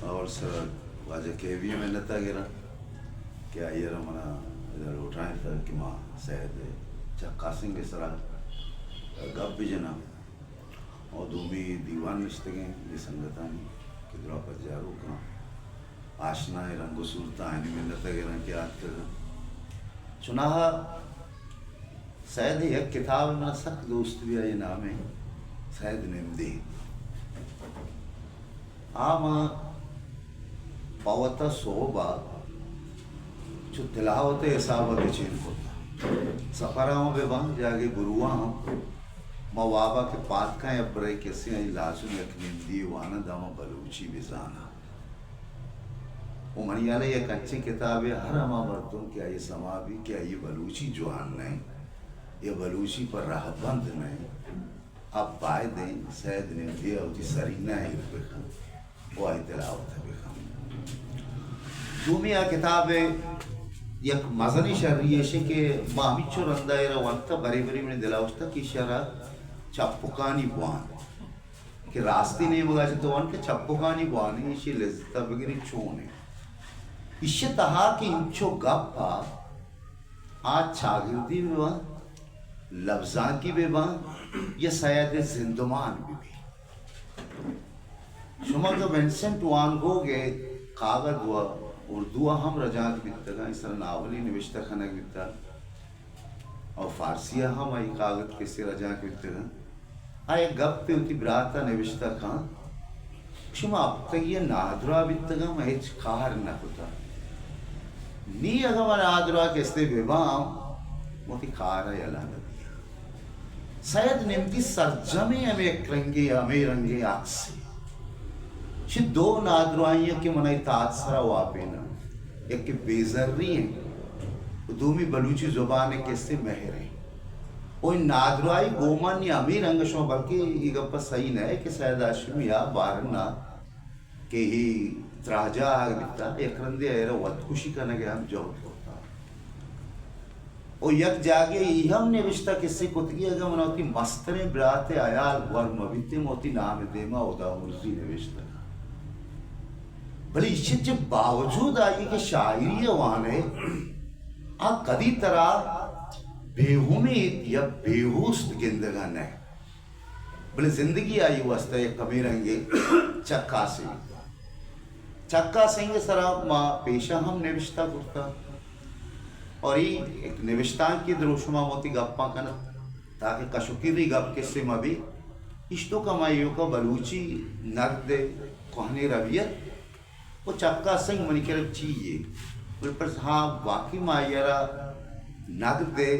और सर वाजे के भी में नता गिरा क्या ये रमना इधर उठाए था कि माँ शायद चक्का सिंह सरा गप भी जना और दूमी दीवान रिश्ते ये संगतानी कि द्रौपद जारू का आशना है रंगो सूरता है में नता गिरा कि याद कर चुनाव शायद एक किताब में सख्त दोस्त भी ये नाम है शायद निम्दी आम पावता सोबा जो तिलावत हिसाब के चीन को सफराओं पे बंग जाके गुरुआ हम मवाबा के पात का अब्रे कैसे आई लाजू एक निम्दी वाना दामा बलूची बिजाना वो मनियाले ये कच्ची किताब है हर अमा मर्दों क्या ये समा भी क्या ये बलूची जुआन नहीं ये बलूची पर राहबंद नहीं अब पाए दें शायद निम्दी और जी सरीना है बेखम वो आई तिलावत है बेखम दुनिया किताब है एक मजनी शर्रियेशे के मामिचो रंदायरा वंता बरी बरी में दिलावस्ता की शरा चप्पुकानी बुआन कि रास्ते नहीं बगा तो वन के चप्पुकानी बुआन इसी लज्जत बगैर चोने इसे तहा कि इंचो गप्पा आज चागिर्दी बेवा लफ्ज़ां की बेवा या शायद जिंदमान भी शुमा तो विंसेंट वान गो गे कागज हुआ उर्दू हम रजाक बिकता इस तरह नावली निविश्ता खनक बिकता और फारसिया हम आई कागज किससे रजाक बिकता आए गप पे उती ब्राता निविश्ता खां शुमा अब तक ये नादरा बिकता महज खार न होता नी अगर नादरा किससे बेबाम मोती खारा यला दिया शायद निम्ति सरजमे हमें रंगे आक्सी शी दो नादराइयाँ के मनाई ताजसरा वापे ना एक के बेजर्री है दूमी बलूची जुबान है किससे महर है वो नादराई गोमान या अमीर अंगशों बल्कि ये गप्पा सही न है कि शायद आश्रम या बारना के ही त्राजा आगता एक रंदे ऐरा वत्कुशी करने के हम जो होता ओ यक जागे हम ने विश्ता किससे कुतगी अगर मनोती मस्तरे ब्राते आयाल वर्म अभिते मोती नाम देमा उदा मुर्जी ने विश्ता भले इच्छित के बावजूद आई कि शायरी वाने आ कदी तरह बेहुमीद या बेहोश जिंदगान है भले जिंदगी आई वास्ते एक कमी रंगे चक्का सिंह सरा माँ पेशा हम निविष्टा करता और ये एक निविष्टा की द्रोशमा मोती गप्पा कन ताकि कशुकीरी गप किस्से में भी इश्तो कमाइयों का बलूची नर्द कोहने रवियत वो चक्का सिंह मनी के चाहिए पर हाँ बाकी मायरा नग दे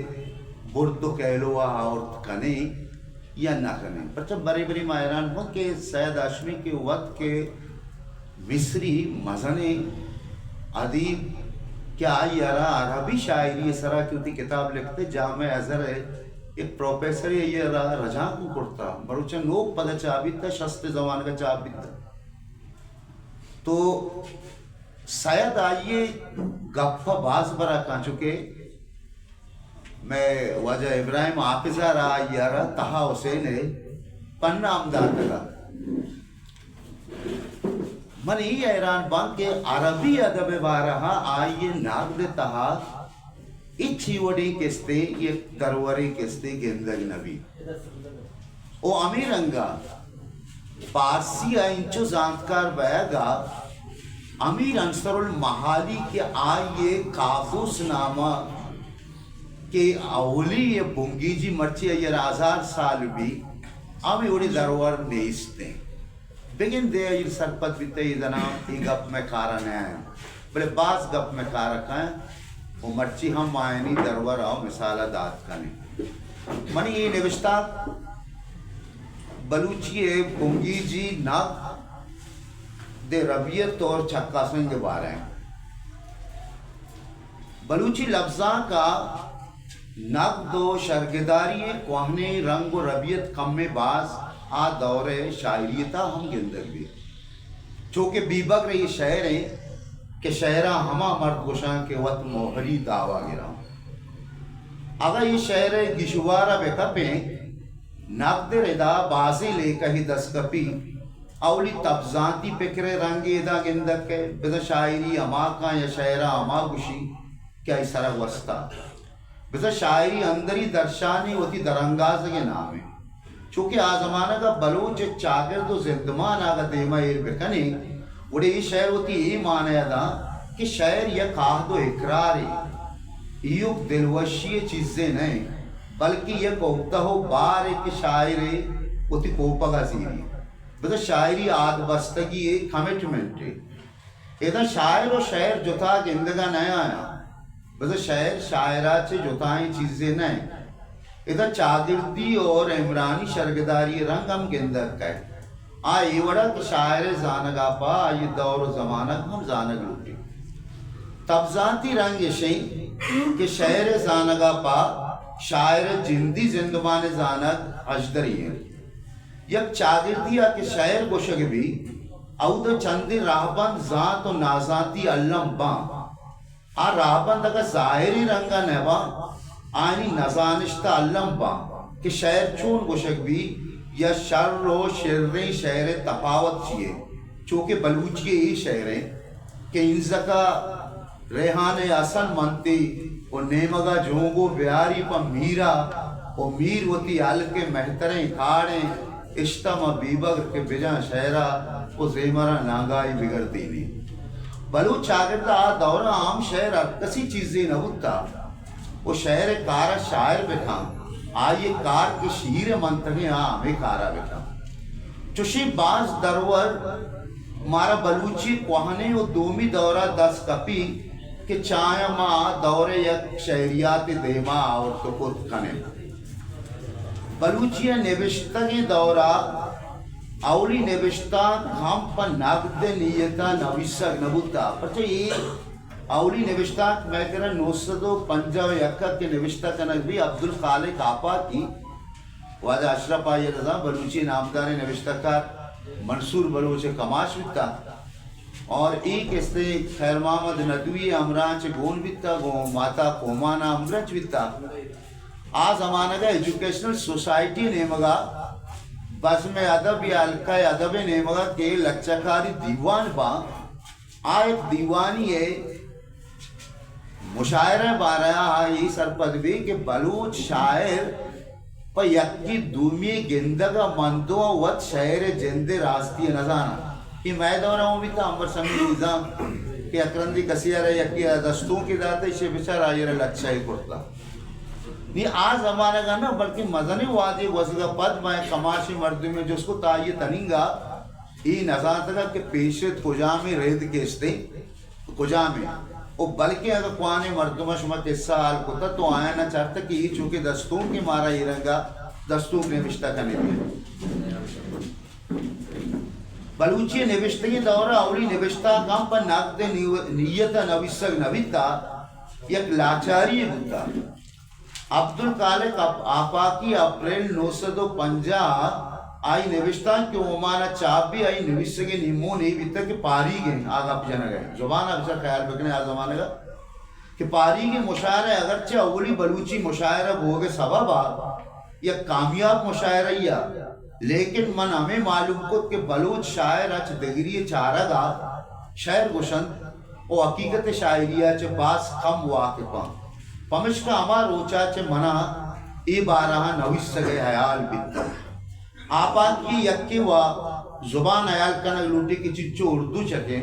बुर्दो कहलोआ और कने या ना कने पर जब बड़े बड़ी मायरान हो के सैयद आशमी के वक्त के मिस्री मजने अदीब क्या यारा अरबी शायरी सरा की उती किताब लिखते जामे अजहर है एक प्रोफेसर ये रजा को करता बरुचा लोग पद चाबिता शस्त्र जवान का चाबिता तो शायद आइए गप्पा बाज बरा का चुके मैं वजह इब्राहिम आफिजा रहा यारा तहा हुसैन है पन्ना अमदाद का मन ही ऐरान बन के अरबी अदब बारहा आइए नाग दे तहा इच्छी वडी किस्ते ये दरवरी किस्ते गेंदग नबी ओ अमीरंगा पारसी इंचो जानकार बयागा अमीर अंसरुल महाली के आइए काबूस नामा के अवली ये बुंगी जी मर्ची ये 1000 साल भी अभी उड़ी दरबार नेस्ते बिगिन दे ये सरपत बीते ये जना ये गप में कारण है बोले बास गप में कारक है वो मर्ची हम आयनी दरबार आओ मिसाला दात का नहीं मनी ये निविष्टा बलूची है बुंगी जी नाग दे रबियत और चक्का सिंह के बारे हैं बलूची लफ्जा का नग दो शर्गदारी कोहने रंग और रबियत कम में बाज आ दौरे शायरीता हम गिंदर भी चूँकि बीबक रही शहर है कि शहरा हमा मर्द गुशां के वत मोहरी दावा गिरा अगर ये शहर गिशुवारा बेकपे नकद रिदा बाजी लेकर ही दस्कपी अवली तबजाती फिक्र रंगे दा गिंदक के बिदा शायरी अमा का या शायरा अमा गुशी क्या इस तरह वस्ता बिदा शायरी अंदरी दर्शानी होती दरंगाज के नाम है चूंकि आ जमाना का बलूच चागर तो जिंदमान आगा देमा एर बिकने उड़े ये शायर होती ये माना था कि शायर यह काह दो इकरार है युग दिलवशी चीजें नहीं बल्कि यह कोता हो बार एक शायर होती कोपा जीरी बता शायरी आद बस्तगी एक कमिटमेंट है इधर शायर और शायर जुता जिंदगा नया आया बता शायर शायरा से जुताएं चीजें नहीं इधर चागिर्दी और इमरानी शर्गदारी रंग हम गिंदक का है आ एवड़ा कि शायर जानगा पा ये दौर जमानक हम जानक लूटे तबजाती रंग यशे कि शायर जानगा पा शायर जिंदी जिंदमान जानक अजदरी है यक चागिर्दिया के शायर गोशग भी औद चंदी राहबंद जात और नाजाती अल्लम बा आ राहबंद अगर जाहिरी रंगा नेवा आनी नजानिश्ता अल्लम बा कि शायर चून गोशग भी या शर व शेर शहर तफावत चाहिए चूँकि बलूची ये शहर है कि इंजका रेहान असल मनती और नेमगा जोंगो ब्यारी पर मीरा और मीर होती आल के महतरें खाड़े इश्तम बीबग के बिजा शहरा वो जेमरा नागाई बिगड़ती नहीं बलूच चागिरदा दौरा आम शहर कसी चीजें न होता वो शहर कारा शायर बिठा आइए कार के शीर मंतगे हमें कारा बिठा चुशी बाज दरवर मारा बलूची कोहने वो दोमी दौरा 10 कपी के चाय माँ दौरे यक शहरियात देमा और तो को खने बलूचिया निविष्टा के दौरा अवली निविष्टा हम पर नगद नियता नविसक नबुता पर ये अवली निविष्टा मैं कह रहा 950 यक्का के निविष्टा कनक भी अब्दुल खालिक आपा की वादा अशरफ आये रजा बलूची नामदार निविष्टा का मंसूर बलूच कमाश बिता और एक इससे खैर मोहम्मद नदवी अमराच गोन बिता गो माता कोमाना अमरच बिता आ जमाना का एजुकेशनल सोसाइटी नेमगा बस में अदब या अलका अदब नेमगा के लच्चाकारी दीवान बा आ एक दीवानी है मुशायरा बारया ये सरपदवी के बलूच शायर पर यक्की दूमी गिंदगा मंदो वत शहर जिंदे रास्ती नजाना कि मैं दौरा हूँ भी था अंबर संगी निजाम कि अकरंदी कसिया रहे यक्की दस्तों की दाते इसे बेचारा ये लच्छा ही कुर्ता नहीं आज जमाने का ना बल्कि मजनी वादी वजगा पद मैं कमाशी मर्द में जो उसको ताये तनिंगा ये नजात का कि पेशत कुजा में रेद के इस्ते कुजा में और बल्कि अगर कुआने मर्दुमा शुमा किस्सा हाल कुता तो आया ना चाहता कि ये चूंकि दस्तूर के मारा ये रंगा दस्तूर निविष्टा का नहीं बलूची निविष्टा की दौरा अवली निविष्टा कम पर नगद नियत नविसक नविता एक लाचारी होता अब्दुल खालिक आपा की अप्रैल 950 आई निविष्टा के ओमाना चाबी आई निविष्ट के निमो नहीं बीता के पारी गए आग आप जना गए जुबान अक्सर ख्याल रखने आ जमाने का कि पारी के मुशायरे अगरचे अवली बलूची मुशायरा भोगे सबब या कामयाब मुशायरा या लेकिन मन हमें मालूम को कि बलूच शायर अच दगिरी चारागा शायर गुशन और हकीकत शायरिया चे पास कम वाकिफा पमिश का अमार ऊंचा चे मना ए बारहा नविस सगे हयाल बिता आपा की यक्की वा जुबान हयाल कनक लूटी की चिच्चो उर्दू चके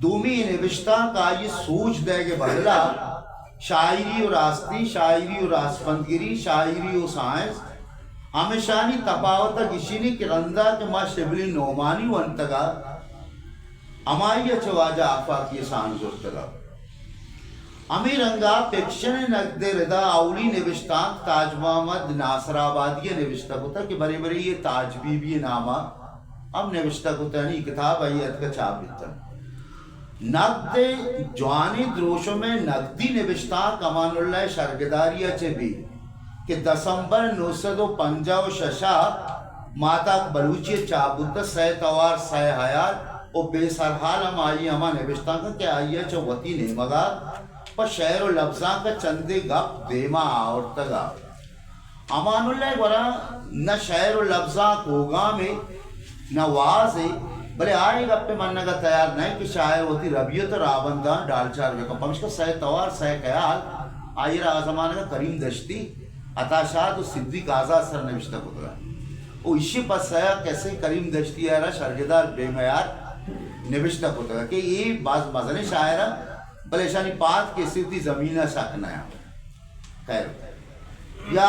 दूमी निविष्टा का ये सोच देगे बदला शायरी और आस्ती शायरी और आसपंदगिरी शायरी और साइंस हमेशानी तफावत किसी के रंदा के माँ शिबली नोमानी वंतगा अमाई चवाजा आपा की शान जुर्तगा अमीरंगा फिक्शन नगदे रिदा अवली निविष्टा ताज मोहम्मद नासराबादी निविष्टा होता कि बड़े बड़े ये ताज बीबी नामा अब निविष्टा होता नहीं किताब आई का छाप बिता नगदे जवानी द्रोशों में नगदी निविष्टा कमानुल्लाह शर्गदारिया चे भी कि दिसंबर 950 शशा माता बलूची चाबुद्दा सह तवार सह हयात और बेसरहाल हम आई हमा निविष्टा का क्या आई चौवती ने मगा पर शहर और लफ्जा का चंदे गप देमा और तगा अमानुल्लाह वरा न शहर और लफ्जा कोगा में नवाज है भले आए गप्पे मानने का तैयार नहीं कि शायर होती रबियत राबंदा डालचार वे कम्पम्स का सह तवार सह कयाल आयर आजमान का करीम दश्ती अताशात सिद्दीक आज़ाद सर ने विश्ता को दरा ओ इसी पर सह कैसे करीम दश्ती है शर्गदार बेमयार निविष्टा को दरा कि ये बाज मजने शायर भले शानी पात के सिद्धि जमीना शाकनाया खैर या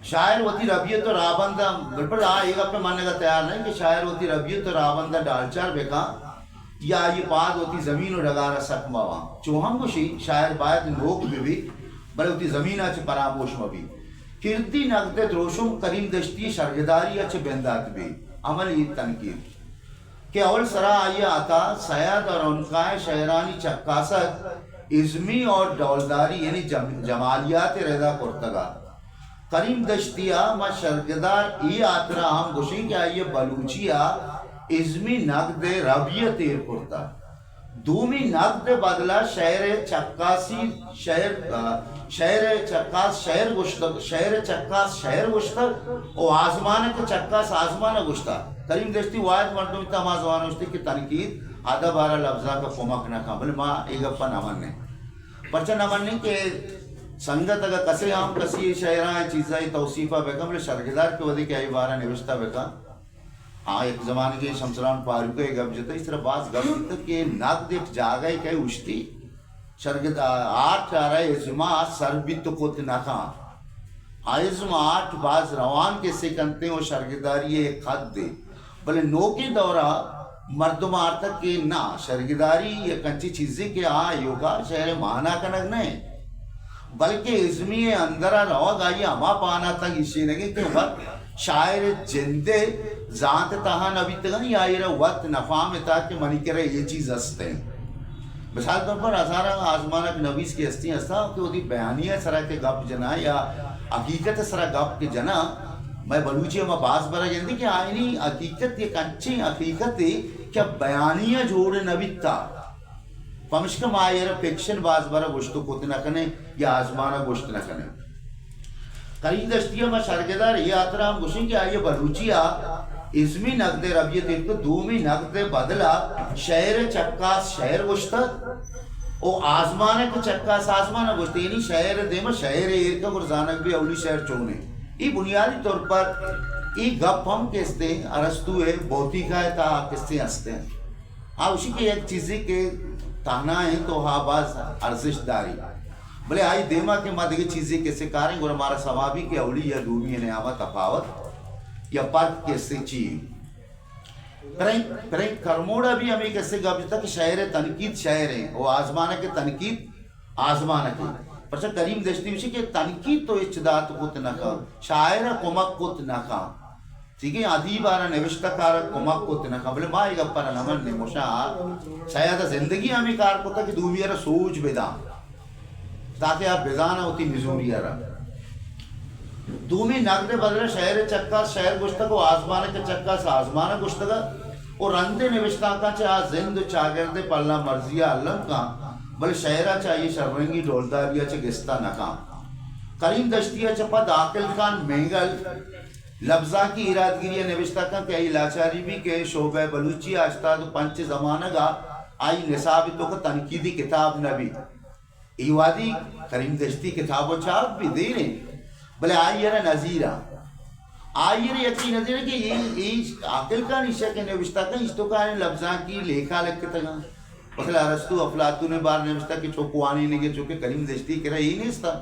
शायर होती रबियत तो राबंदा गड़बड़ एक अपने मानने का तैयार नहीं कि शायर होती रबियत तो राबंदा डालचार बेका या ये बात होती जमीन और डगारा सकमावा चौहम गुशी शायर बायत लोक भी बड़े होती जमीन अच्छे परामोश में भी कीर्ति नगदे द्रोशुम करीम दश्ती शर्गदारी अच्छे बेंदात भी अमल ये तनकीर के अवल सरा आइए आता सयाद और उनका शहरानी चक्कासत इज़्मी और डौलदारी यानी जमालियात रदा कुर्तगा करीम दश्तिया मा शर्गदार ई आतरा हम गुशी क्या ये बलूचिया इज़्मी नगदे रबियत कुर्ता दूमी नगद बदला शहर चक्कासी शहर चक्कास शहर गुश्तक शहर चक्कास शहर गुश्तक और आसमान के चक्कास आसमान गुश्ता करीम दश्ती वायद मर्दों में तमाम जवान उश्ती की तनकीद आधा बारह लफ्जा का कोमक न खा बोले माँ एक अप्पा नमन ने परचा नमन ने के संगत अगर कसे हम कसी शहरा चीज़ा तौसीफ़ा बेका बोले शर्गदार के वजह क्या बारह निविष्टा बेका हाँ एक ज़माने के शमसरान फारूक एक गप जता इस तरह बात गप के नाक देख जागा ही कहीं उश्ती शर्गदार आठ आ रहा है इज़्मा सरबित तो कोत नाका आइज़्मा आठ बाज रवान के से कंते हो शर्गदारी ये खत दे बोले नो के दौरा मर्दों तक के ना शर्गदारी ये कंची चीज़ें के आ योगा शहर माना कनक नहीं बल्कि इज़्मी अंदर रहोगा ये अमा पाना तक इसी लगे कि वक्त शायर जिंदे जात तहा नबी तक नहीं आये रहा वक्त नफा में था कि मनी करे ये चीज़ हंसते हैं मिसाल तौर पर हज़ारा आजमाना के नबीस की हस्ती हंसता कि वो बयानिया सरा के गप जना या हकीकत सरा गप के जना मैं बलूची में बास बरा जल्दी कि आईनी हकीकत ये कंची हकीकत क्या बयानिया जोड़े नबी था पमशकम आयर फिक्शन बाज बरा गोश्तो कोते न कने या आजमाना गोश्त न कने करीम दश्तिया में शर्गदार ये आतरा हम गुशी कि आइए बलूचिया इज़्मी नगदे रबियत तो दूमी नगदे बदला शहर चक्कास शहर गोश्ता ओ आजमाना के चक्कास आजमाना गोश्ता यानी शहर दे में शहर एर का गुरजानक भी अवली शहर चोने ये बुनियादी तौर पर ये गप हम किसते अरस्तु है भौतिका है ता किसते हंसते हैं हाँ उसी के एक चीज़ें के ताना है तो हाँ बाज अर्जिशदारी बोले आई देमा के मध्य की चीज़ें कैसे कारें और हमारा समावी के अवली या दूमी है नियामत तफावत या पर्क कैसे चीज पर करमोड़ा भी हमें कैसे गबजता कि शहर तनकीद शहर है वो आजमाना के तनकीद आजमाना के पर करीम दश्ती विषय के तनकीद तो इच्छदात कुत न का शायर कुमक कुत न का ठीक है आधी बारा निविष्टकार कुमक कुत न का बोले माँ एक अपर नमन ने मोशा शायद जिंदगी हमें कार कुता कि दूमियारा सोच बेदा ताकि आप बेजाना होती मिजूरियारा दूमी नगदे बदले शहर चक्का शहर गुश्तक आसमान के चक्का से आसमान गुश्तक और रंदे निविष्टा का चाह जिंद चागिरदे पल्ला मर्जिया अल्लम का बल शहरा चाहिए शर्रंगी डोलदारिया च गिस्ता नका करीम दश्तिया चपा दाखिल खान मेंगल लफ्जा की इरादगिरी निविष्टा का कई लाचारी भी के शोबे बलूची आस्ताद पंच जमाना का आई निसाब तो का तनकीदी किताब नबी ईवादी करीम दश्ती किताबों छाप भी दे रहे भले आइए नजीरा आइए यकी नजीरा कि ये आकिल का निशा के निविष्टा का इस तो का लफ्जा की लेखा लिख के तक मतलब अरस्तु अफलातू ने बार निविष्टा की चौकुआनी ने के चौके करीम दश्ती के रही नहीं था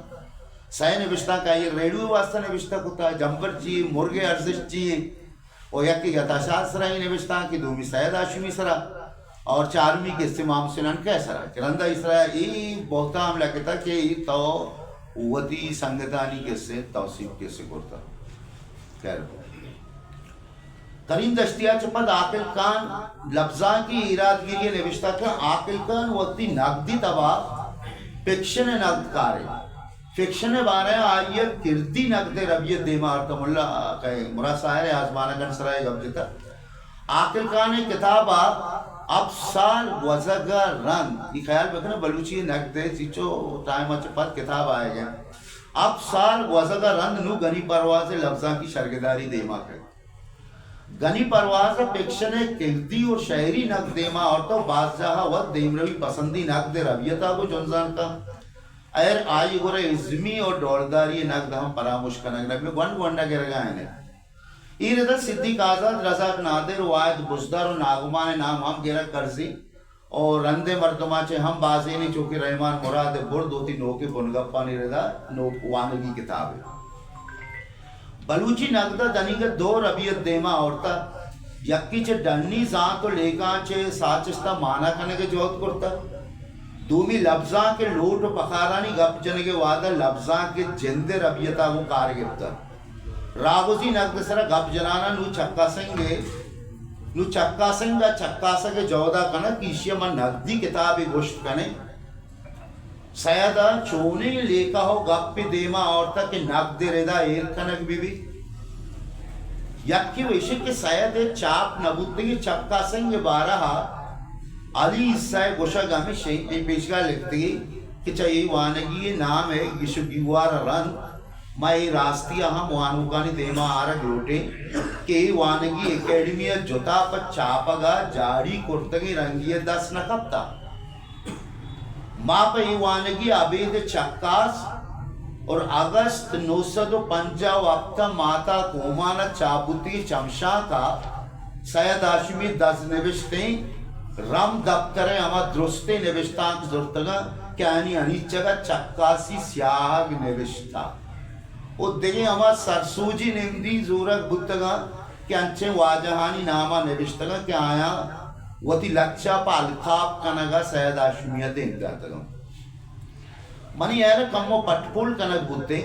सह निविष्टा का ये रेडियो वास्ता निविष्टा को था जंपर चाहिए मुर्गे अर्जिश चाहिए और यकी यथाशात सरा ही निविष्टा की दूमी सैयद आशमी सरा और चारमी के इस्तेमाल से नन कैसा किरंदा इसरा ये बहुत हम लगता कि तो वती संगतानी कैसे तौसीफ कैसे करता खैर करीम दश्तिया चपद आकिल खान लफ्जा की इरादगिरी निविष्टा का आकिल खान वती नगदी तबा फिक्शन नगदकार फिक्शन बारे आइए किरदी नगदे रबियत देमार तमुल्ला कहे मुरासायर आजमाना गन सराय गब्जता आकिल खान किताबा अब साल वजगा रंग ये ख्याल रखना बलूची नगदे चीचो टाइम चपद किताब आएगा अब साल वजगा रंग नु गनी परवाज लफ्जा की शर्गदारी देमा कर गनी परवाज पेक्षने किल्दी और शहरी नक देमा और तो बादशाह व देमरवी पसंदी नक दे रवियता को जोनजान का अयर आई गोरे इज्मी और डोलदारी नक दम परामुश कनक नक में वन वंडा के रगाए ने इरदा सिद्दीक आजाद रजाक नादिर वायद बुजदार और नागुमान नाम हम गेरा करजी और रंदे मर्दमा चे हम बाजी नहीं चूंकि रहमान मुराद बुर दो तीन नोके बुनगप्पा नहीं रहता नो वानगी किताब है बलूची नगदा दनीगे दो रबियत देमा औरता यक्की चे डन्नी जां तो लेका चे साचस्ता माना कने के जोत करता दूमी लफ्जा के लोट पखारानी गप जने के वादा लफ्जा के जिंदे रबियता वो कार गिरता रागोजी नगद सरा गप जनाना नु चक्का संगा चक्का सके जौदा कना कीशिया मन नगदी किताब गोश्त कने सयादा चोने लेका हो गप्पे देमा औरता के नग दे रेदा एर कनक बीबी यक्की वेशिक के सयादे चाप नबुद्दगी चक्का संग बारहा अली इस्साए गोशा गामे शें पेशगा लिखती कि चाहिए वानगी नाम है यशुगिवार रंग माई रास्ती हम वानुकानी देमा आरग लोटे के वानगी एकेडमी जोता पर चापगा जाड़ी कुर्तगी रंगिए 10 न कप्ता माँ पे वानगी अबेद चक्कास और अगस्त 950 वक्त माता कोमाना चाबुती चमशा का सैयद हाशमी 10 निविष्टे रम दफ्तर अमा द्रुस्ते निविष्टांक दुर्तगा क्यानी अनिचगा चक्कासी स्याग निविष्टा वो देखे अमा सरसूजी निम्दी जोरक बुद्धगा क्यांचे वाजहानी नामा निविष्टगा क्या आया वती लक्षा पालखाप कनगा सैयद हाशमिया देन जातगा मनी यार कमो पटपुल कनक बुद्धे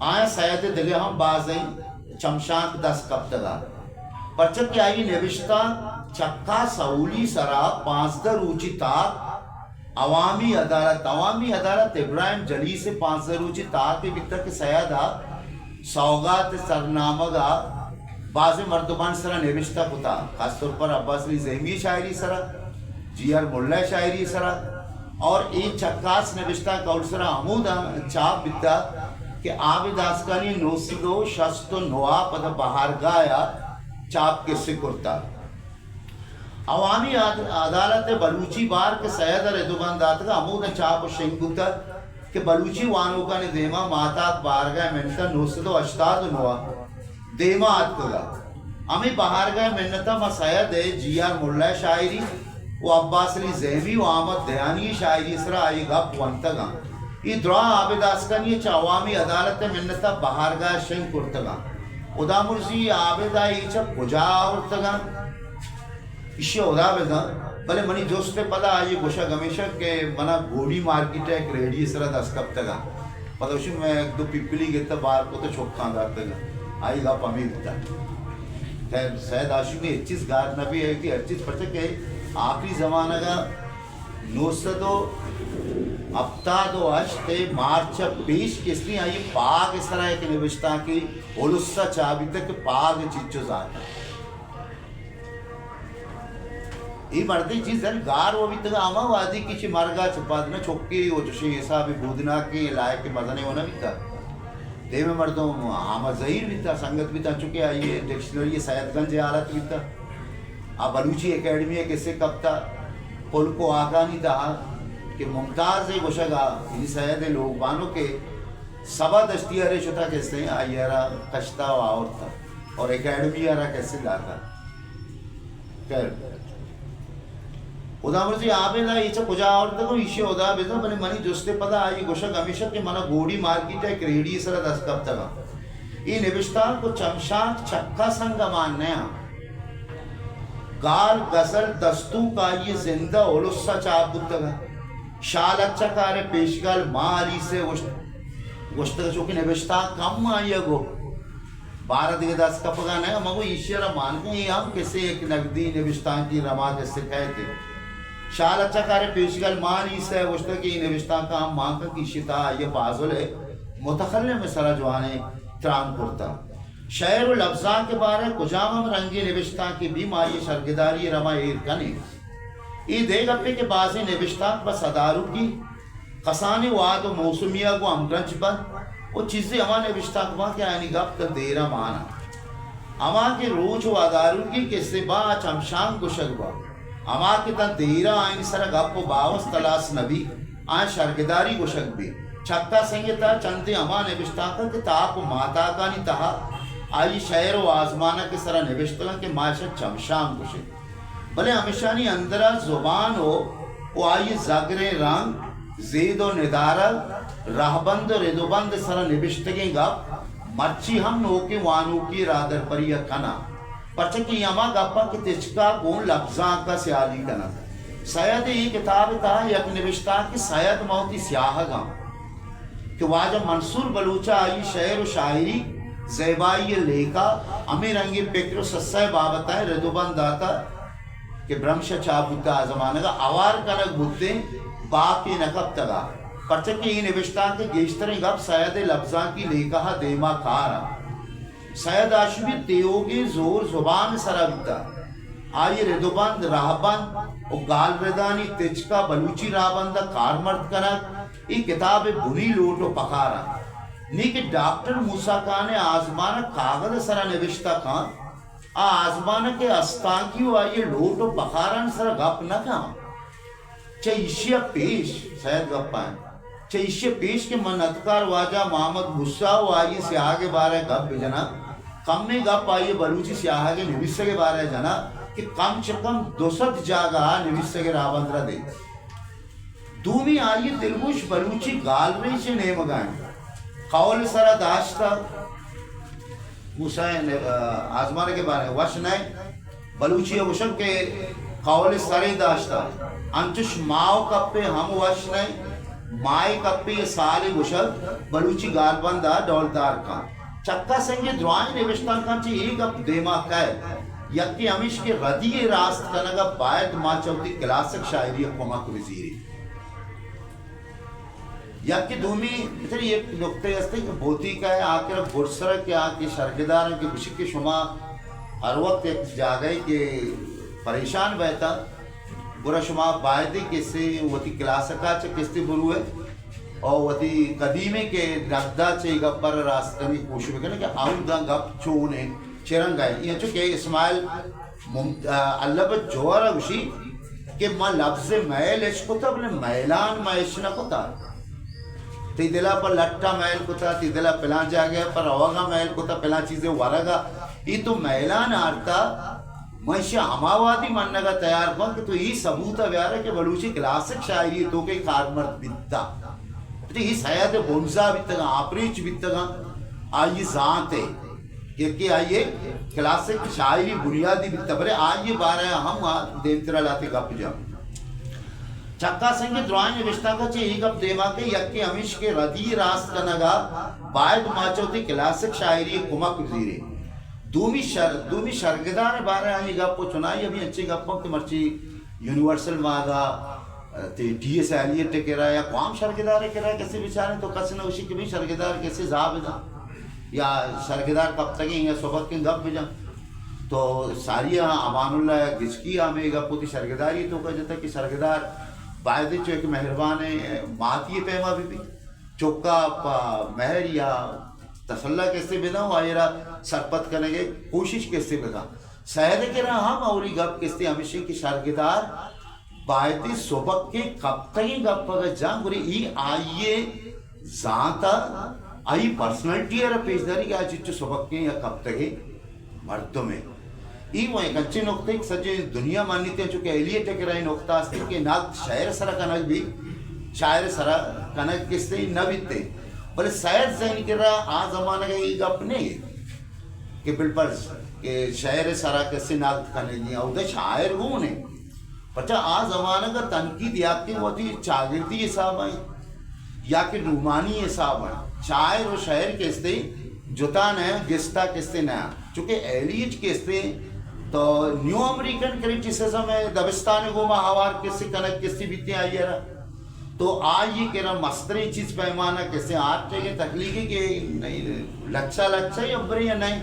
आया सैयद देगे हम बाज़ें चमशाक 10 कप तगा परचक क्या ये निविष्टा चक्का सऊली सरा 5 दर ऊंची ताक अवामी अदालत इब्राहिम जली से 5 दर ऊंची ताक के भीतर के सयादा सौगात सरनामगा बाज़े मर्दबान सरा निविष्टा पुता खासतौर पर अब्बास अली ज़ैमी शायरी सरा जीआर मुल्ला शायरी सरा और एक चक्कास निविष्टा कौलसरा अमूद चाप बिता के आबिदास का नी नोसिदो शस्तो नोआ पद बाहर गाया चाप के सिकुरता अवामी अदालत बलूची बार के सैयद रेदुबान दात का अमूद चाप शेंगुता के बलूची वानों का ने देमा माता बाहर गए मेंटा नोसिदो अश्ताद नोआ देमा आत्कगा अमी बाहर गए मेंटा मा सैयद जीआर मुल्ला शायरी वो अब्बास अली ज़ैमी व अहमद दयानी शायरी इसरा आई गप वंतगा ये द्रा आबिदास का नी चावामी अदालत मिन्नता बाहर गा शेंग कुर्तगा उदा मुर्जी आबिदा इचा पुजा उर्तगा इश्य उदा बेदा भले मनी जोस्ते पदा आई गोशा गमेशा के मना गोडी मार्केट है क्रेडी इसरा 10 कप तगा पदोशी मैं एक दो पिपली गेता बाहर को तो छोक्का दातगा आई गप अमीर था खैर सैयद हाशिम ने 21 गार नबी है कि 25 परचक है आखिरी जमाना का नोसदो अफ्तादो अश्ते मार्च पेश किसने आई पाग इस तरह के निविष्टा की ओलुस्सा चाबी तक पाग चिच्चो जाता ये मर्दी चीज है गार वो भी तक आमा वादी किसी मरगा छुपा देना छोके वो जो ऐसा भी बूदना के लायक के मजा नहीं होना भी था देव मर्दों आमा जहीर भी था संगत भी था चुके आइए डिक्शनरी सैयदगंज हालत भी था आ बलूची एकेडमी किससे कब था पुल को आगा नहीं था कि मुमताज़ गोशगा इन सैयद लोग बानों के सबा दस्ती अरे शुता कैसे आयरा कश्ता और था और एकेडमी यारा कैसे लाता कर उदा मुझे आबेला इचा पुजा और तक इशे उदा बेजा बने मनी जोस्ते पदा आई गोशग हमेशा के मना गोडी मार्केट है क्रेडी सरा 10 कप तक ये निविष्टान को चमशाक चक्का संग मानने गाल गजल दस्तू का ये जिंदा ओलुस्सा चाप बुद्धगा शाल अच्छा कार्य पेशगाल माली से गोश्त चौकी निविष्टा कम आइए गो 12 दिगे 10 कप का नहीं मगो ईश्वर मान के हम कैसे एक नगदी निविष्टा की रमा कैसे कहते शाल अच्छा कार्य पेशगाल माली से गोश्त की निविष्टा का हम मांग की शिता ये पाजुल है मुतखल्ले में सरा जवाने त्राम करता शहर लफ्जा के बारे कुजाम रंगी निविष्टा की भी माई शर्गदारी रमा एर कने ये देख अपने के बाजी निविष्टा बस अदारू की कसानी वाद मौसमिया को अमरंच बन वो चीज़ें हमारे निविष्टा को क्या यानी गप तो देरा माना अमा के रोज वादारू की किस्से बा चमशान कुशक बा अमा के तन तेरा आइन सर गप बावस तलास नबी आ शर्गदारी कुशक भी छक्का संगीता चंदे अमा ने विस्ताकर के ताप माता का नि तहा आई शहर व आजमाना के सरा निविष्टका के माशा चमशान कुशक भले हमेशा नहीं अंदरा जुबान हो वो आई जागरे रंग जेदो निदारल राहबंद रेदोबंद सरा निविष्टके गप मर्ची हम नो के वानु की रादर परिया कना पचकी यमा गप्पा के तिचका गुण लफ्जा का स्याली कना शायद ये किताब था यक निविष्टा की शायद मौती स्याह गम कि वाजब मंसूर बलूचा आई शेर शायरी ज़ेबाई लेखा अमीर अंगी पेक्रो सस्सा बाबत है रेदोबंद दाता कि ब्रह्मश चाबुद्दा जमाने का आवार कनक बुद्धे बाकी नकब तगा परचक ये निविष्टा के गेश्तरे गप शायद लफ्जा की लेखा देमा कारा शायद आशुबी तेयोगे जोर जुबान सरबता आये रेदोबंद राहबंद और गाल रेदानी तिचका बलूची राहबंद कारमर्द कनक ये किताब बुरी लोटो पकारा नी कि डॉक्टर मूसा का ने आजमाना कागज सरा निविष्टा खान आजमान के अस्तांकी आइए लोटो पखारन सर गप न का चैश्य पेश शायद गप्पा है चैश्य पेश के मनतकार वाजा मोहम्मद गुस्सा आइए स्याह के बारे गप जना कम में गप आइए बलूची स्याह के निविष्य के बारे जना कि कम से कम 200 जागा निविष्य के रावंद्रा दे दूमी आइए दिलगुश बलूची गाल रही से ने मगाए कौल सरा दाश्ता हुसैन आजमाने के बारे में वश नहीं बलूची वशक के कौल सरे दाश्ता अंतुश माओ कप्पे हम वश नहीं माए कप्पे साले वशक बलूची गालबंदा डौलदार का चक्का संगे द्वाई निविष्टान का ची एक अब देमा कै यक्की अमिश के रदिये रास्त कनगा बायत माचौती क्लासिक शायरी कोमक वजीरी यक्की दूमी इधर ये नुक्ते अस्ते कि बोती का है आखिर बुरसर के आके शर्गदार के बिशिक के शुमा हर वक्त एक जागे के परेशान बहता बुरा शुमा बायदी किससे वती क्लासिका च किस्ती बुरु है और वती कदीमे के रद्दा चे गप्पर रास्ते में कोशिश करने के आउं दा गप चोने चिरंगाई ये चुके इस्माइल अल्लाह जोरा उसी के मां लफ्ज़ मैल इसको तब ने मैलान मैशना को ता ती दिला पर लट्टा मैल को ता ती दिला पिला जा गया पर अवगा मैल को ता पिला चीजें वरगा ये तो मैलान आरता मैशा अमावादी मानने का तैयार हुआ कि तो ये सबूत व्यार के बलूची क्लासिक शायरी तो के कारमर्द बिद्दा तो ये शायद बोमजा बित्तगा आपरीच बित्तगा आइए जाते कि आइए क्लासिक शायरी बुनियादी बित्तबरे आइए बारह हम देवतरा लाते गप जा चक्का संगे द्वाई विष्टा का चे गप देवा के यक्के अमिश के रदी रास्त कनगा बायद माचौती क्लासिक शायरी कुमक वजीरे दूमी शर्गदार बारह आई गप को चुनाई अभी अच्छी गप्पों की मर्ची यूनिवर्सल मागा ते डीएस एलियट के रहा या कौन शर्गदार के रहा कैसे बेचारे तो कसना उसी के भी शर्गदार कैसे जाबदा या शर्गदार कब तक या सोबत के गप भी जा तो सारिया अमानुल्लाह गिचकी आमे गपोती शर्गदारी तो कह जाता कि शर्गदार बायदे चो एक मेहरबान है माती पैमा भी चौका महर या तसल्ला कैसे बिना आयरा सरपत करने के कोशिश कैसे बिना शायद के रहा हम और गप कैसे हमेशा की शर्गदार बायती सोबक के कब तक गप पगा जा बुरी ई आइए जाता आई पर्सनालिटी है पेशदारी के आज चिच्चो सोबक के या कब तक मर्दों में ई वो एक अच्छे नुक्ते सजे दुनिया मान्यता चुके एलियट के रहे नुक्ता अस्ति के नाग शायर सरा कनक भी शायर सरा कनक किससे न बीते बोले शायद जैन के रहा आ जमाने का ये गप नहीं कि बिल्कुल के शायर सरा कैसे नाग कने नहीं और शायर वो ने पता आ जमाने का तनकीद या कि वो थी चागिर्दी हिसाब है या कि रूमानी हिसाब है शायर और शायर कैसे जुता न गिस्ता किससे नया चूंकि एलियट किससे तो न्यू अमेरिकन क्रिटिसिज्म है दबिस्तान गोमा हवार किससे कनक किससे बीते आई है तो आज ये कह रहा मस्तरी चीज पैमाना कैसे आज के तकलीफी के नहीं लच्छा लच्छा या बरी या नहीं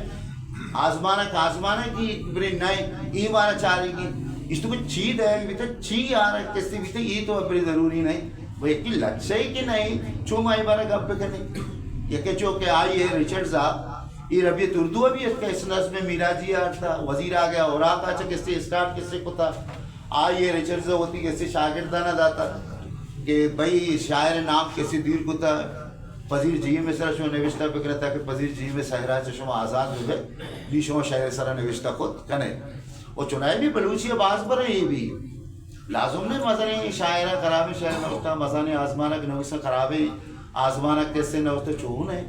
आजमाना की बरी नहीं ये माना चाह रही की इस तो कुछ चीज है बीते ची आ रहा कैसे बीते ये तो बड़ी जरूरी नहीं वो एक लच्छा ही कि नहीं चुम आई बारा गप करने ये के चो के आई है रिचर्ड साहब ये रबियत उर्दू अभी इसका इस नज़्म में मिराजी था, वजीर आ गया और आका किससे स्टार्ट किससे को था आ ये रिचर्ज होती कैसे शागिर्दाना जाता कि भाई शायर नाम कैसे दीर को था पजीर जी में सर शो निविष्टा पे करता कि पजीर जी में सहरा चशमा आज़ाद हुए ली शो शायर सरा निविष्टा खुद कने और चुनाई भी बलूची बाज पर है ये भी लाजुम ने मज़ने शायरा खराबे शायर नवस्ता मज़ाने आज़माना के नविसा खराबे आज़माना कैसे नवस्ता चून है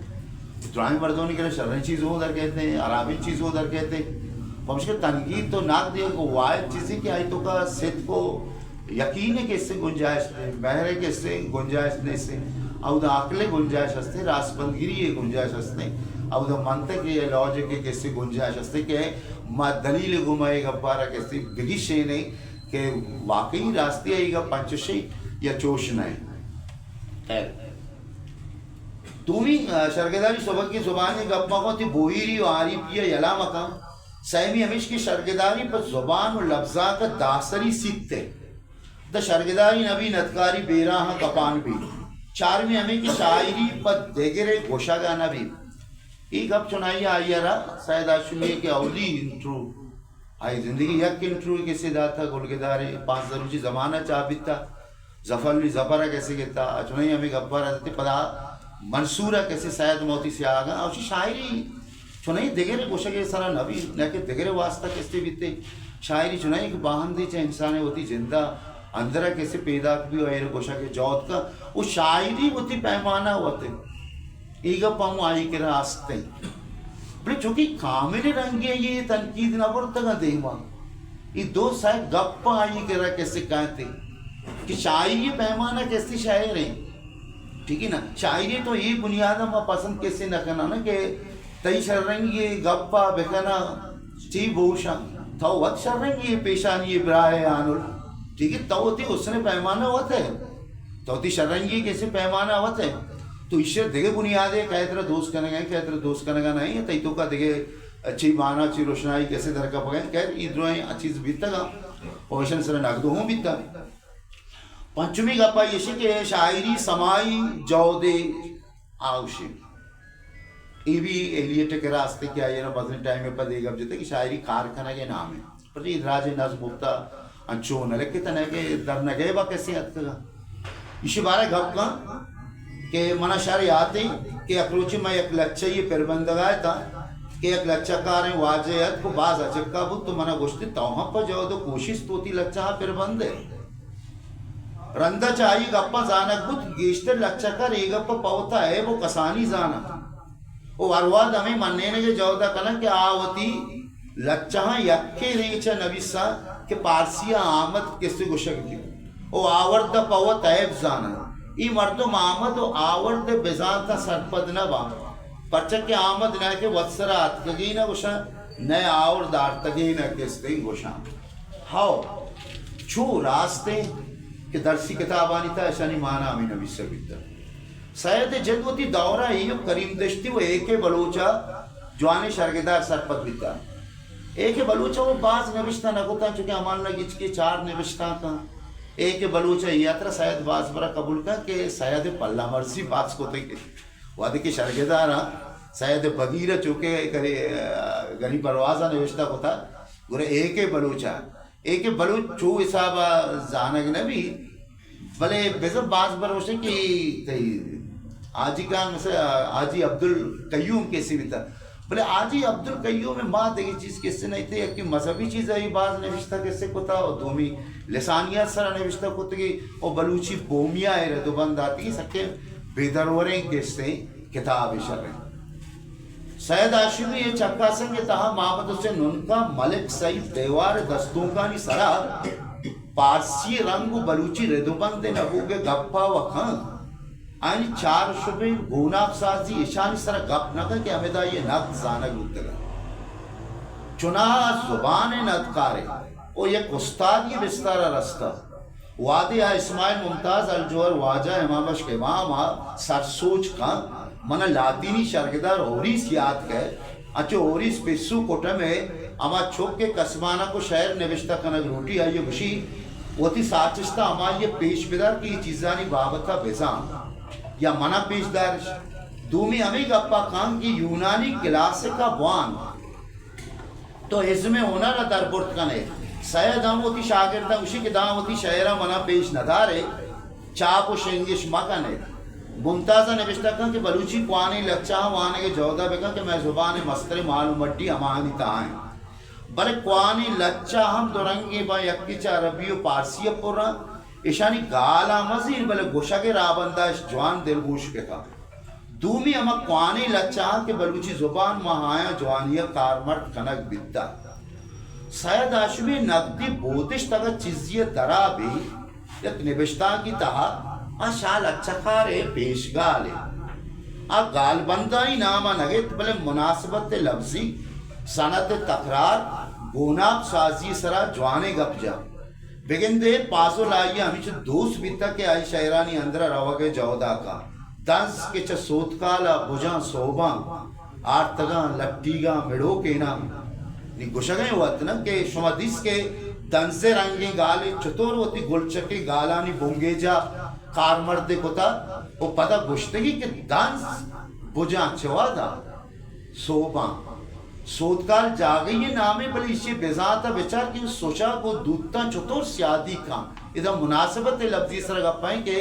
इतरामी मर्दों के लिए शर्री चीज़ उधर कहते हैं अराबी चीज़ उधर कहते हैं मुश्किल तनकीद तो नाक दिए को वायद चीज़ें की आयतों का सिद्ध को यकीन है कि इससे गुंजाइश नहीं बहरे के इससे गुंजाइश नहीं से अब अकले गुंजाइश हंसते रासबंदगिरी ये गुंजाइश हंसते अब मंतक ये लॉजिक के किससे गुंजाइश हंसते कि दलील घुमाए गब्बारा कैसे बिगिश नहीं कि वाकई रास्ते आएगा पंचशे या चोशना है तुम्ही शर्गदारी सबक की जुबान गप्पा को थी बोईरी आरिफ या यला मकाम सहमी हमेश की शर्गदारी पर जुबान और लफ्जा का दासरी सीखते द शर्गदारी नबी नतकारी बेरा कपान भी चारवीं हमें की शायरी पर देगरे गोशा गाना भी एक अब चुनाई आयरा शायद आशुमी के अवली इंट्रो आई जिंदगी यक इंट्रो कैसे दाता गुलगेदारे 5 जरूरी जमाना चाबिता जफरली जफरा कैसे कहता चुनाई हमें गब्बार आते पदा मंसूरा कैसे शायद मोती से आगा और शायरी चुनाई देगरे गोशा के सारा नबी न के देगरे वास्ता कैसे बीते शायरी चुनाई की बाहंदी चाहे इंसान होती जिंदा अंदर कैसे पैदा भी हो गोशा के जौत का वो शायरी होती पैमाना होते एक पाऊँ आई के रास्ते बड़े चूंकि कामिल रंगे ये तनकीद न बढ़ता देवा ये दो शायद गप्पा आई के रा कैसे कहते कि शायरी पैमाना कैसी शायर है ठीक है ना शायरी तो ये बुनियाद में पसंद कैसे न करना ना कि तई शर्रंगी गप्पा बेकना ची भूषा था वक्त शर्रंगी पेशानी ब्राह आनुल ठीक है तो थी उसने पैमाना होता है तो थी शर्रंगी कैसे पैमाना होता है तो ईश्वर देखे बुनियाद है क्या तरह दोस्त करेगा क्या तरह दोस्त करेगा नहीं तई तो का देखे अच्छी माना अच्छी रोशनाई कैसे दर का पकाए क्या इधर अच्छी बीतता का ओशन सर नगदो हूँ बीतता पंचमी गप्पा ये के शायरी समाई जौदे आवश्य ये भी एलियट के रास्ते क्या ये ना बदले टाइम में पर देगा जैसे कि शायरी कारखाना के नाम है पर ये राजे नज़ मुफ्ता अंचो न लेके तने के दर न गए बा कैसे अतका इसी बारे गप का के मना शारी आते कि अक्रोची में एक लच्छा ये पेरबंदगाय था कि एक लच्छा कार वाजयत को बाज अचक्का बुत तो मना गोश्ती तौहा पर जाओ तो कोशिश तोती लच्छा पेरबंद है रंदा चाहिए गप्पा जाना बुत गेश्तर लच्छा का रे गप्पा पवता है वो कसानी जाना वो अरवाद हमें मनने ने के जाओदा कना कि आवती लच्छा यक्के रेचा नबीसा के पारसिया आमद किससे गुशक की ओ आवर्द पवत ऐब जाना ई मर्दो आमद आवर्द बेजान का सरपद न बा परचक के आमद न के वत्सरा अतगी न गुशा न आवर्द आर्तगी न किसते गुशा हाओ छू रास्ते के दरसी किताबानी था ऐसा नहीं माना अमीन नबी से बितर सैयद जदवती दौरा ये करीम दश्ती वो एक बलोचा जवानी शर्गदार सरपद बिता एक बलूचा वो बाज नविश्ता नगोता चूँकि अमान लगिच के 4 नविश्ता का एक बलूचा यात्रा शायद बाज बरा कबूल का के शायद पल्ला मर्सी बाज को थे वादे के शर्गदार शायद बगीरा चूँके करे गनी परवाजा नविश्ता को था गुरे एक बलूच चू हिसाब जानक ने भी भले बेजब बाज बरोशे की आजी का आजी अब्दुल कयूम कैसे भी था बोले आज ही अब्दुल कयूम में बात एक चीज़ किससे नहीं थी कि मजहबी चीज़ है बाज ने रिश्ता किससे को था और दोमी लसानियात सर ने रिश्ता को थी और बलूची बोमिया है रदुबंद आती सके बेदरवरें किससे किताब शर सैयद आशिमी ये चक्का संग तहा मामद से नुनका मलिक सईद देवार दस्तों का नहीं सरा पारसी रंग बलूची रदुबंद नबूगे गप्पा वखां आणि 4 शुबे गुनाफ साजी ईशानी सर गप नगर के हमेदा ये नक जाना गुतगा चुना जुबान नदकारे ओ ये उस्ताद ये बिस्तारा रास्ता वादे आ इस्माइल मुमताज अल जोहर वाजा इमामश के इमाम सरसोच का मन लातीनी शर्गदार ओरिस याद के अच्छो ओरिस पिस्सू कोटे में अमा छोक के कसमाना को शहर निविष्टा कनक रोटी आई खुशी वती साचिस्ता अमा ये पेश बिदार की चीज़ानी बाबत का बेजाम या मना पेशदार दूमी अमी गप्पा खान की यूनानी क्लासिक का वान तो इसमें होना ना दरबुर्त कने सैयद हम होती शागिर्दा उसी के दाम होती शहरा मना पेश नदारे चाप शेंगिश मकने मुमताज़ा नविश्ता का कि बलूची कुआनी लच्चा वाने के जौदा बेका कि मैं जुबान मस्तर मालूम मट्टी अमानी ताएं बले कुआनी लच्चा हम दुरंगी बा यक्की चा रबियो पारसिया पुरा इशानी गाला मजीर बले गोशा के राबंदा जवान दिलगोश के का दूमी अमा कुआनी लच्चा के बलूची जुबान महाया जवानिया कारमर्द कनक बिद्दा सैयद आशमी नकदी बोतिश तक चिजिय दरा भी एक निबिश्ता की तहा शाल अच्छा खारे पेशगाले आ गाल बंदा ही नामा नगेत बले मुनासिबत लफ्जी सनत तकरार गोनाब साजी सरा जवाने गपजा बेगिंदे पासो लाइए हमें दोस्त बीता के आई शहरानी अंदर रवगे जौदा का दंस के च सोतकाला बुझा सोबा आर्तगा लट्टीगा मिड़ो के ना नि गुशगे वत न के शुमदिस के दंसे रंगे गाले चतुरवती गुलचके गालानी बुंगेजा कारमर्दे कोता वो पता गुश्तगी के दंस बुझा चवादा सोबा सोतकाल जागे ये नामे बली इसी बेजाता बेचार की सोचा को दूता चतुर सियादी का इधर मुनासिबत लफ्जी सर गप्पाएं के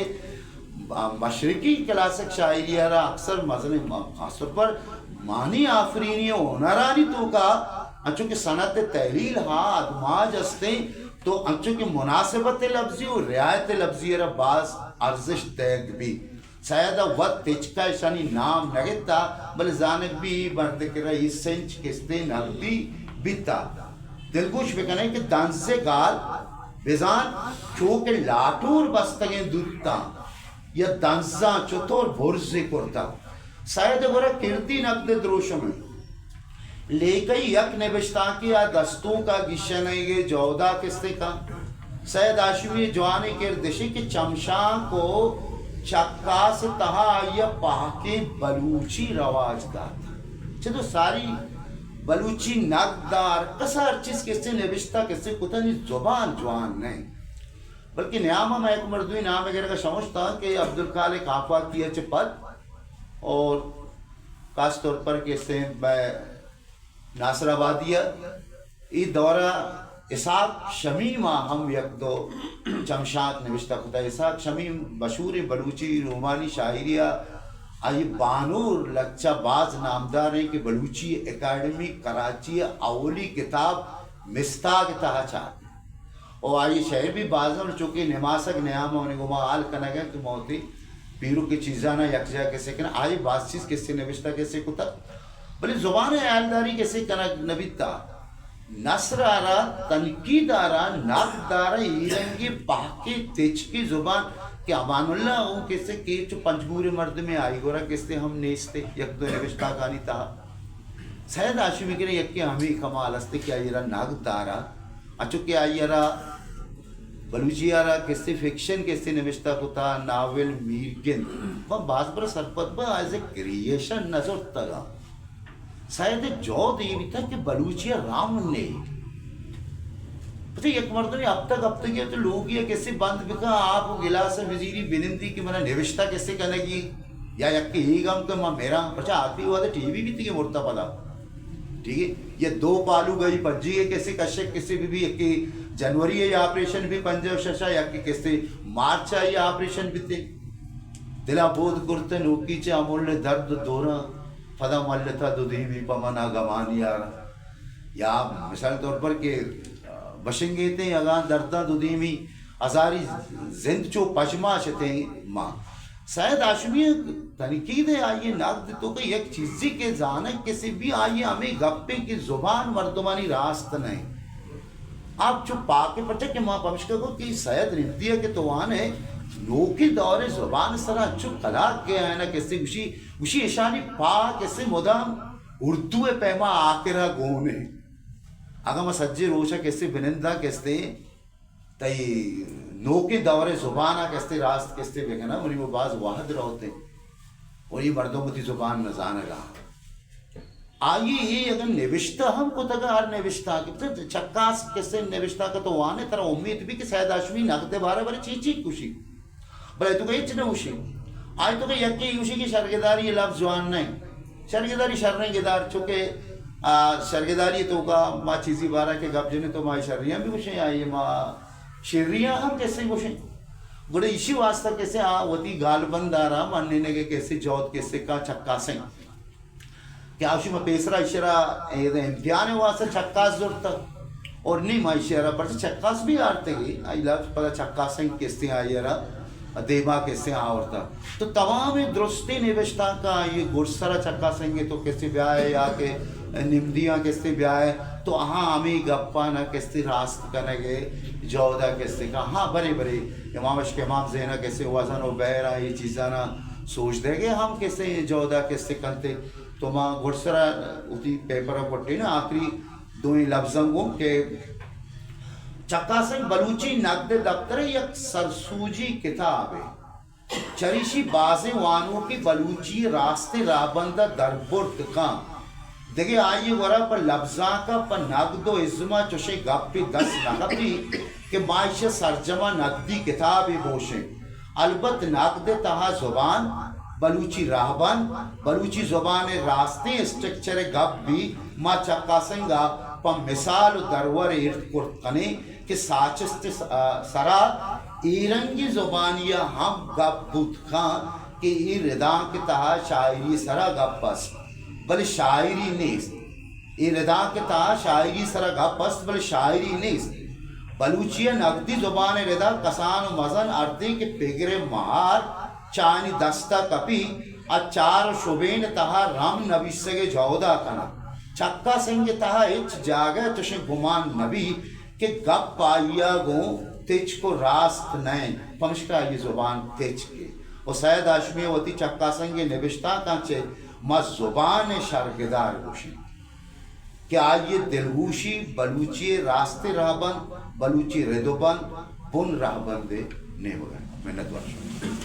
मशरकी क्लासिक शायरी अक्सर मजने खासतौर पर मानी आफरीनी होनरानी तो का अंचो के सनत तहलील हाँ अदमाज हस्ते तो अंचो के मुनासिबत लफ्जी और रियायत लफ्जी बाज अर्जिश तैग भी शायद वत तिचका शानी नाम नगेता बल जानक भी बर्द के रही सेंच किस्ते नगदी बिता दिलगुश बेकने के दांसे गाल बेजान चो के लाटूर बस्तगे दूता या दांसा चतुर भोरसे करता शायद गोरा कीर्ति नकद द्रोशम लेकई यक निबिश्ता की या दस्तों का गिशन ये जौदा किस्ते का सैयद आशमी जवानी के दिशे के चमशा को चक्का से तहा या पाके बलूची रवाज दाता चलो सारी बलूची नकदार कसर चीज किससे निबिश्ता किससे कुता नहीं जुबान जवान नहीं बल्कि न्यामा मैं एक मर्दुई नाम वगैरह का समझता कि अब्दुल खालिक काफा किया चपत और खास तौर पर कैसे नासराबादिया ये दौरा इसाक शमीमा हम यक दो चमशात निविश्ता खुदा इसाक शमीम मशहूर बलूची रोमानी शायरिया आई बानूर लच्चा बाज नामदार है कि बलूची एकेडमी कराची अवली किताब मिस्ताग तहा और आई शहर भी बाजन चुकी निमासक न्याम होने गुमा आल कनगा कि मौती पीरू की चीज़ाना यकजा कैसे कना आई बात चीज़ कैसे नविश्ता कैसे कुता भले जुबान आलदारी कैसे कना नबिता नसरारा तनकीदारा नाकदारा ईरंगी बाकी तेज की जुबान के अमानुल्लाह हूँ कैसे के जो पंचगूरे मर्द में आई गोरा कैसे हम नेस्ते यक दो नविश्ता कानी था सैयद आशिमी के यक के हमें कमाल हस्ते क्या ये नागदारा अच्छो क्या यारा बलूचियारा किससे फिक्शन किससे निविश्ता कुता नावल मीरगिन वह बात पर सरपत पर एज ए क्रिएशन नजर तगा शायद जो देवी था कि बलूचिया राम ने पता एक मर्द ने अब तक ये तो लोग ये कैसे बंद बिका आप गिलास वजीरी बिनती की मना निविश्ता कैसे कनेगी या यक्के ही गम तो मां मेरा पचा आती हुआ तो टीवी भी थी मुर्ता पता ठीक है ये दो पालू गई पज्जी है कैसे कश्यप किसी भी कि जनवरी है ऑपरेशन भी पंजाब शशा या कि कैसे मार्च है ये ऑपरेशन भी थे दिला बोध गुरते नोकी चे अमूल्य दर्द दोरा फदा मल्लता दुधी भी पमना गमानी यार या मिसाल तौर पर के बशंगे थे अगान दर्दा दुधी में अजारी जिंद चो पजमा शते माँ शायद आशमी तनकीद आइए नाक तो कि एक चीज़ी के जाने किसी भी आइए हमें गप्पे की जुबान मर्दमानी रास्त नहीं आप जो पाके पटे के माँ पमशका को कि शायद निम्दिया के तो आने नोकी दौरे जुबान सरा चुप कलाक के है ना कैसे उसी इशानी पा कैसे मुदाम उर्दू पैमा आकेरा गोने अगर मैं सज्जे रोशा कैसे बिनिंदा कैसे तई नोके दौरे जुबाना कैसे रास्त कैसे बेगना मुरी वो बाज वाहद रहते और ये मर्दोमती जुबान न जाने रहा आइए ये अगर निविश्ता हमको तक हर निविश्ता कि चक्कास कैसे निविश्ता का तो आने तरह उम्मीद भी कि शायद आशमी नकदे बारे बारे चीची खुशी भले तो कहीं न उशी आज तो यक्की यूशी की शर्गेदारी लफ्ज जवान नहीं शर्गेदारी शर्रें गेदार चुके शर्गेदारी तो का माँ चीज़ी बारा के गप जने तो माँ शर्रियाँ भी कुछ आई माँ शर्रियाँ हम कैसे कुछ गुड़े इसी वास्ता कैसे वती गालबंदारा मानने ने के कैसे जौत कैसे का चक्का से क्या उसी में पेसरा इशारा इम्तिहान हुआ से छक्का जरूरत और नहीं माँ इशारा पर छक्कास भी आते ही आई लफ्ज पता छक्का से कैसे आई यारा देवा कैसे आवरता तो तमाम दुरुस्ती निविष्टा का ये गुरसरा चक्का संगे तो कैसे ब्याह है या के निम्दियाँ कैसे ब्याह है तो हाँ हमें गप्पा ना कैसे रास्त करेंगे जौदा कैसे का हाँ बड़े बड़े इमामश के इमाम ज़ेना कैसे वज़न और बहरा ये चीज़ा ना सोच देंगे हम कैसे जौदा कैसे करते तो माँ गुरसरा उसी पेपर पट्टी ना आखिरी दो ही लफ्ज़ों के चक्का सिंह बलूची नकद दफ्तर एक सरसूजी किताब है चरीशी बाजे वानों की बलूची रास्ते राबंदा दरबुर्द का देखिए आइए वरा पर लफ्जा का पर नकदो इज्मा चुशे गप्पी 10 नकदी के माइश सरजमा नकदी किताब बोशे अलबत नकद तहा जुबान बलूची राहबन बलूची जुबान रास्ते स्ट्रक्चर गप भी माँ चक्का सिंगा पर मिसाल दरवर इर्द कुर्तने कि साचस्ते सरा ईरंगी जुबानिया हम गप बुत खां कि ई रिदा के तहा शायरी सरा गप्पस बल शायरी नेस ई रिदा के तहा शायरी सरा गप्पस बल शायरी नेस बलूचिया नगदी जुबान रिदा कसान मजन अर्दे के पेगरे महार चानी दस्ता कपी अचार शुबेन तहा राम नबी सगे जौदा कना चक्का सिंह तहा इच जागे तुशे गुमान नबी कि गप पाइया गो तेज को रास्त नैन पमशका ये जुबान तेज के और सैयद हाशमी वती चक्का संगे निविष्टा कांचे मा जुबान शर्गदार गोशी क्या ये दिलहूशी बलूची रास्ते रहबन बलूची रेदोबन बुन रहबन दे ने वगैरह मेहनत वर्ष